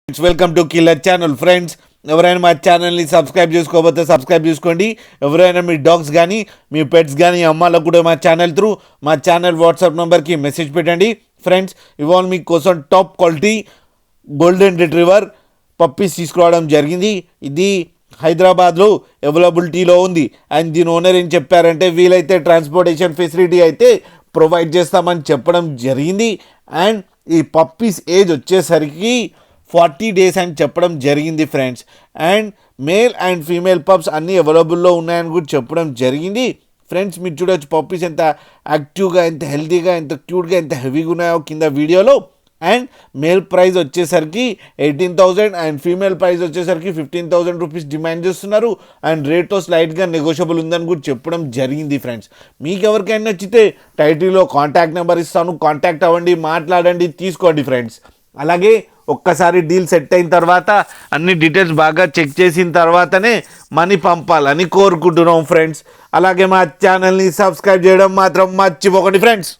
Welcome to killer channel friends. ఎవరైనా మా ఛానల్ని సబ్స్క్రైబ్ చేసుకోకపోతే సబ్స్క్రైబ్ చేసుకోండి. ఎవరైనా మీ డాగ్స్ కానీ మీ పెట్స్ కానీ అమ్మాలకు కూడా మా ఛానల్ వాట్సాప్ నెంబర్కి మెసేజ్ పెట్టండి. ఫ్రెండ్స్, ఇవాళ మీకోసం top quality golden retriever puppies తీసుకురావడం జరిగింది. ఇది హైదరాబాద్లో అవైలబిలిటీలో ఉంది. అండ్ దీని ఓనర్ ఏం చెప్పారంటే వీలైతే ట్రాన్స్పోర్టేషన్ ఫెసిలిటీ అయితే ప్రొవైడ్ చేస్తామని చెప్పడం జరిగింది. అండ్ ఈ పప్పీస్ ఏజ్ వచ్చేసరికి 40 days అని చెప్పడం జరిగింది friends. And male and female pups అన్నీ అవైలబుల్లో ఉన్నాయని కూడా చెప్పడం జరిగింది. ఫ్రెండ్స్, మీరు చూడవచ్చు పప్పీస్ ఎంత యాక్టివ్గా, ఎంత హెల్తీగా, ఎంత క్యూట్గా, ఎంత హెవీగా ఉన్నాయో కింద వీడియోలో. అండ్ మేల్ ప్రైస్ వచ్చేసరికి 18,000 అండ్ ఫీమేల్ ప్రైస్ వచ్చేసరికి 15,000 రూపీస్ డిమాండ్ చేస్తున్నారు. అండ్ రేట్తో స్లైట్గా నెగోషియబుల్ ఉందని కూడా చెప్పడం జరిగింది. ఫ్రెండ్స్, మీకు ఎవరికైనా నచ్చితే టైటిల్లో కాంటాక్ట్ నెంబర్ ఇస్తాను, కాంటాక్ట్ అవ్వండి, మాట్లాడండి, తీసుకోండి. ఫ్రెండ్స్, అలాగే ఒక్కసారి డీల్ సెట్ అయిన తర్వాత అన్ని డీటెయిల్స్ బాగా చెక్ చేసిన తర్వాతనే మనీ పంపాలని కోరుకుంటున్నాం ఫ్రెండ్స్. అలాగే మా ఛానల్ని సబ్స్క్రైబ్ చేయడం మాత్రం మర్చిపోకండి ఫ్రెండ్స్.